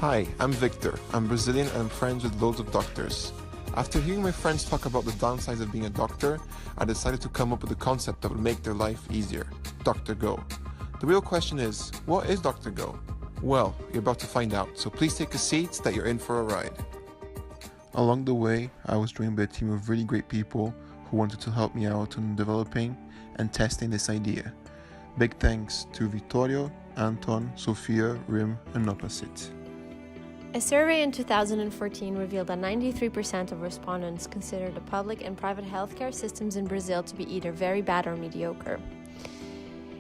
Hi, I'm Victor. I'm Brazilian and I'm friends with loads of doctors. After hearing my friends talk about the downsides of being a doctor, I decided to come up with a concept that would make their life easier. Dr. Go. The real question is, what is Dr. Go? Well, you're about to find out, so please take a seat that you're in for a ride. Along the way, I was joined by a team of really great people who wanted to help me out on developing and testing this idea. Big thanks to Vittorio, Anton, Sofia, Rim, and Opposite. A survey in 2014 revealed that 93% of respondents considered the public and private healthcare systems in Brazil to be either very bad or mediocre.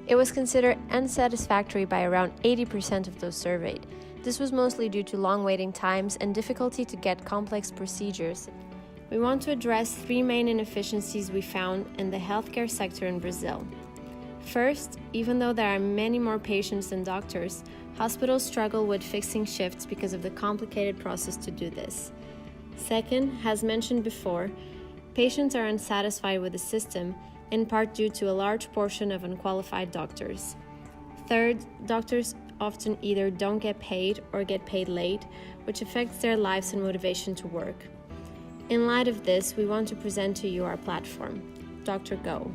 It was considered unsatisfactory by around 80% of those surveyed. This was mostly due to long waiting times and difficulty to get complex procedures. We want to address three main inefficiencies we found in the healthcare sector in Brazil. First, even though there are many more patients than doctors, hospitals struggle with fixing shifts because of the complicated process to do this. Second, as mentioned before, patients are unsatisfied with the system, in part due to a large portion of unqualified doctors. Third, doctors often either don't get paid or get paid late, which affects their lives and motivation to work. In light of this, we want to present to you our platform, Dr. Go.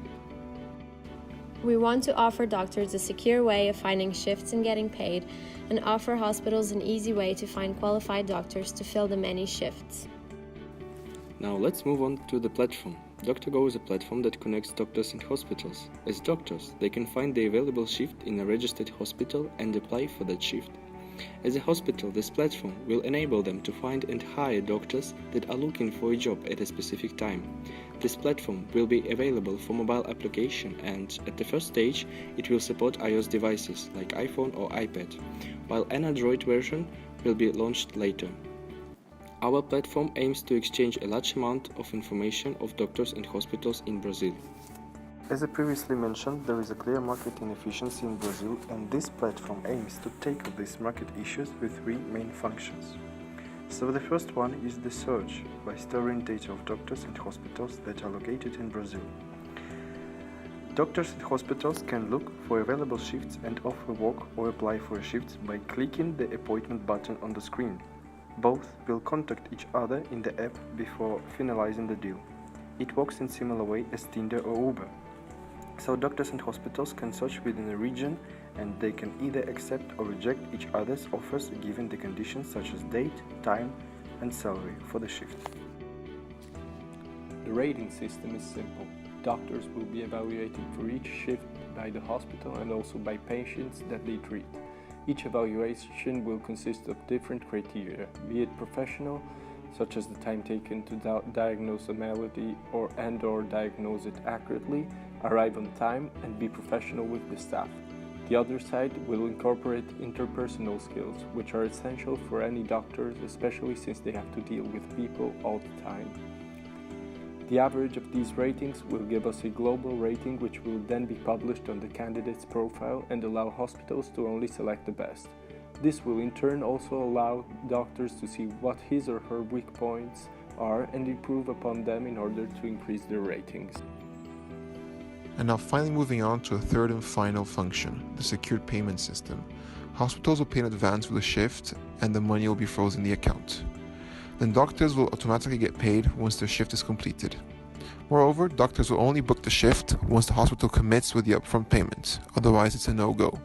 We want to offer doctors a secure way of finding shifts and getting paid, and offer hospitals an easy way to find qualified doctors to fill the many shifts. Now let's move on to the platform. Dr. Go is a platform that connects doctors and hospitals. As doctors, they can find the available shift in a registered hospital and apply for that shift. As a hospital, this platform will enable them to find and hire doctors that are looking for a job at a specific time. This platform will be available for mobile application, and at the first stage, it will support iOS devices like iPhone or iPad, while an Android version will be launched later. Our platform aims to exchange a large amount of information of doctors and hospitals in Brazil. As I previously mentioned, there is a clear market inefficiency in Brazil, and this platform aims to tackle these market issues with three main functions. So the first one is the search, by storing data of doctors and hospitals that are located in Brazil. Doctors and hospitals can look for available shifts and offer work or apply for a shift by clicking the appointment button on the screen. Both will contact each other in the app before finalizing the deal. It works in similar way as Tinder or Uber. So doctors and hospitals can search within a region, and they can either accept or reject each other's offers given the conditions such as date, time, and salary for the shift. The rating system is simple. Doctors will be evaluated for each shift by the hospital and also by patients that they treat. Each evaluation will consist of different criteria, be it professional, such as the time taken to diagnose a malady or diagnose it accurately, arrive on time, and be professional with the staff. The other side will incorporate interpersonal skills, which are essential for any doctors, especially since they have to deal with people all the time. The average of these ratings will give us a global rating, which will then be published on the candidate's profile and allow hospitals to only select the best. This will in turn also allow doctors to see what his or her weak points are and improve upon them in order to increase their ratings. And now finally moving on to a third and final function, the secured payment system. Hospitals will pay in advance with a shift, and the money will be frozen in the account. Then doctors will automatically get paid once their shift is completed. Moreover, doctors will only book the shift once the hospital commits with the upfront payment, otherwise it's a no-go.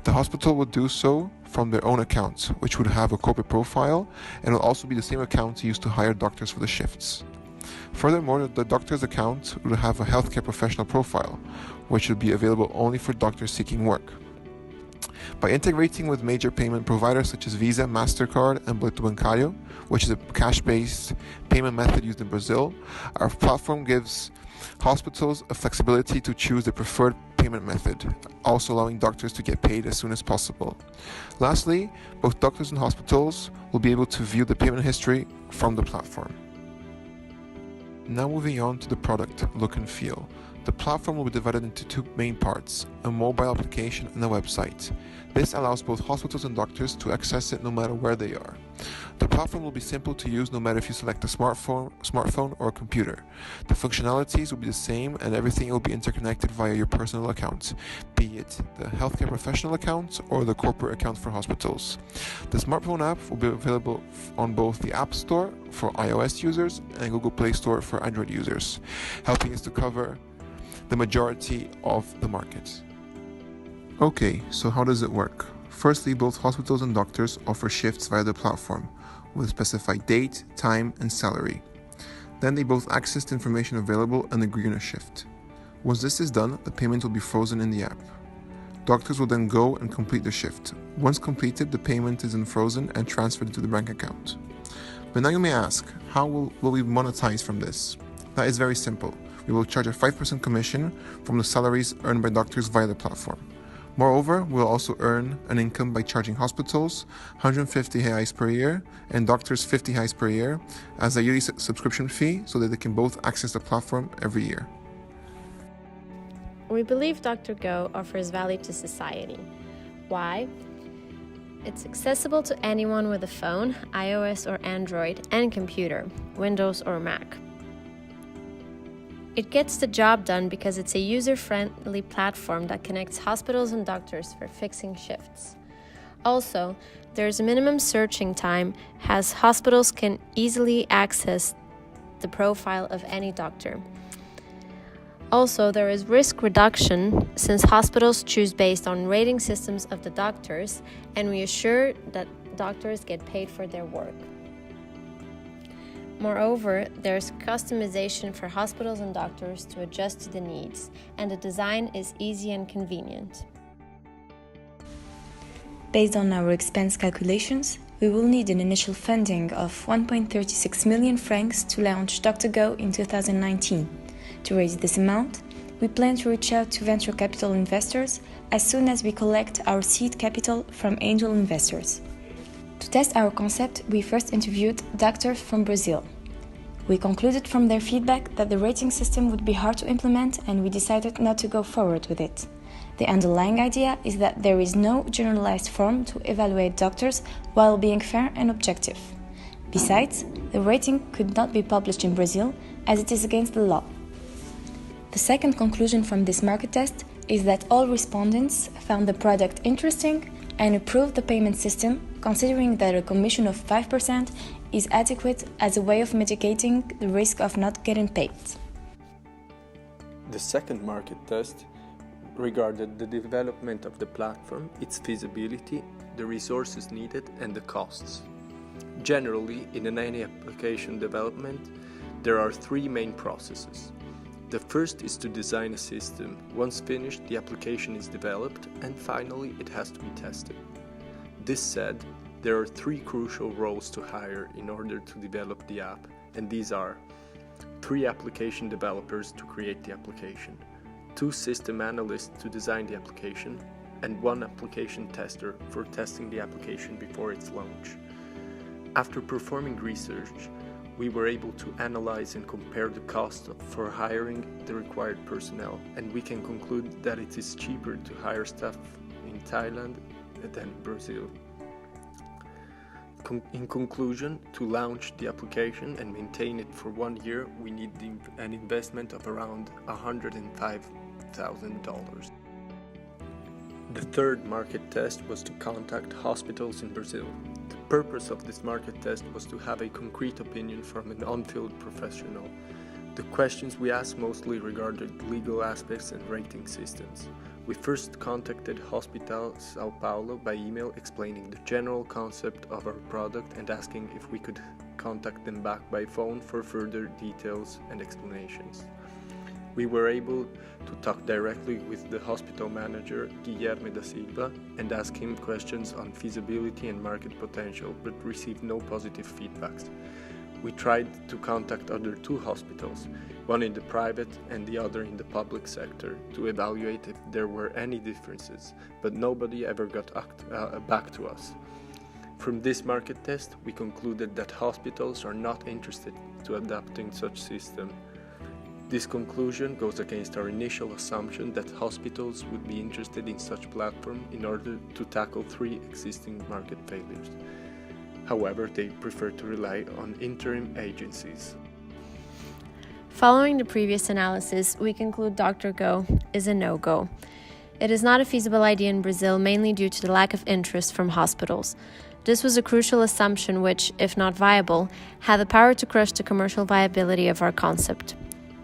The hospital will do so from their own account, which would have a corporate profile, and will also be the same account used to hire doctors for the shifts. Furthermore, the doctor's account will have a healthcare professional profile, which will be available only for doctors seeking work. By integrating with major payment providers such as Visa, MasterCard, and Boleto Bancário, which is a cash-based payment method used in Brazil, our platform gives hospitals a flexibility to choose the preferred payment method, also allowing doctors to get paid as soon as possible. Lastly, both doctors and hospitals will be able to view the payment history from the platform. Now moving on to the product look and feel. The platform will be divided into two main parts, a mobile application and a website. This allows both hospitals and doctors to access it no matter where they are. The platform will be simple to use no matter if you select a smartphone or a computer. The functionalities will be the same and everything will be interconnected via your personal account, be it the healthcare professional account or the corporate account for hospitals. The smartphone app will be available on both the App Store for iOS users and Google Play Store for Android users, helping us to cover the majority of the market. Okay, so how does it work? Firstly, both hospitals and doctors offer shifts via the platform with a specified date, time, and salary. Then they both access the information available and agree on a shift. Once this is done, the payment will be frozen in the app. Doctors will then go and complete the shift. Once completed, the payment is unfrozen and transferred into the bank account. But now you may ask, how will we monetize from this? That is very simple. We will charge a 5% commission from the salaries earned by doctors via the platform. Moreover, we will also earn an income by charging hospitals 150 reais per year and doctors 50 reais per year as a yearly subscription fee so that they can both access the platform every year. We believe Dr. Go offers value to society. Why? It's accessible to anyone with a phone, iOS or Android, and computer, Windows or Mac. It gets the job done because it's a user-friendly platform that connects hospitals and doctors for fixing shifts. Also, there's a minimum searching time as hospitals can easily access the profile of any doctor. Also, there is risk reduction since hospitals choose based on rating systems of the doctors, and we assure that doctors get paid for their work. Moreover, there's customization for hospitals and doctors to adjust to the needs, and the design is easy and convenient. Based on our expense calculations, we will need an initial funding of 1.36 million francs to launch Dr. Go in 2019. To raise this amount, we plan to reach out to venture capital investors as soon as we collect our seed capital from angel investors. To test our concept, we first interviewed doctors from Brazil. We concluded from their feedback that the rating system would be hard to implement, and we decided not to go forward with it. The underlying idea is that there is no generalized form to evaluate doctors while being fair and objective. Besides, the rating could not be published in Brazil as it is against the law. The second conclusion from this market test is that all respondents found the product interesting and approved the payment system, considering that a commission of 5% is adequate as a way of mitigating the risk of not getting paid. The second market test regarded the development of the platform, its feasibility, the resources needed, and the costs. Generally, in any application development, there are three main processes. The first is to design a system. Once finished, the application is developed, and finally, it has to be tested. This said, there are three crucial roles to hire in order to develop the app, and these are 3 application developers to create the application, 2 system analysts to design the application, and 1 application tester for testing the application before its launch. After performing research, we were able to analyze and compare the cost for hiring the required personnel, and we can conclude that it is cheaper to hire staff in Thailand than Brazil. In conclusion, to launch the application and maintain it for 1 year, we need an investment of around $105,000. The third market test was to contact hospitals in Brazil. The purpose of this market test was to have a concrete opinion from an on-field professional. The questions we asked mostly regarded legal aspects and rating systems. We first contacted Hospital São Paulo by email explaining the general concept of our product and asking if we could contact them back by phone for further details and explanations. We were able to talk directly with the hospital manager, Guilherme da Silva, and ask him questions on feasibility and market potential, but received no positive feedbacks. We tried to contact other 2 hospitals, one in the private and the other in the public sector, to evaluate if there were any differences, but nobody ever got back to us. From this market test, we concluded that hospitals are not interested to adopting such system. This conclusion goes against our initial assumption that hospitals would be interested in such platform in order to tackle 3 existing market failures. However, they prefer to rely on interim agencies. Following the previous analysis, we conclude DrGo is a no-go. It is not a feasible idea in Brazil, mainly due to the lack of interest from hospitals. This was a crucial assumption which, if not viable, had the power to crush the commercial viability of our concept.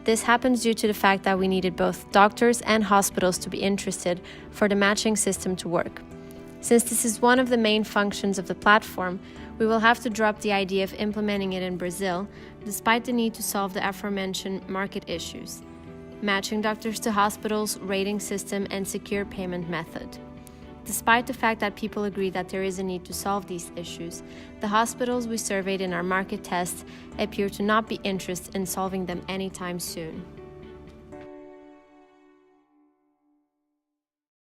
This happens due to the fact that we needed both doctors and hospitals to be interested for the matching system to work. Since this is one of the main functions of the platform, we will have to drop the idea of implementing it in Brazil, despite the need to solve the aforementioned market issues: matching doctors to hospitals, rating system, and secure payment method. Despite the fact that people agree that there is a need to solve these issues, the hospitals we surveyed in our market test appear to not be interested in solving them anytime soon.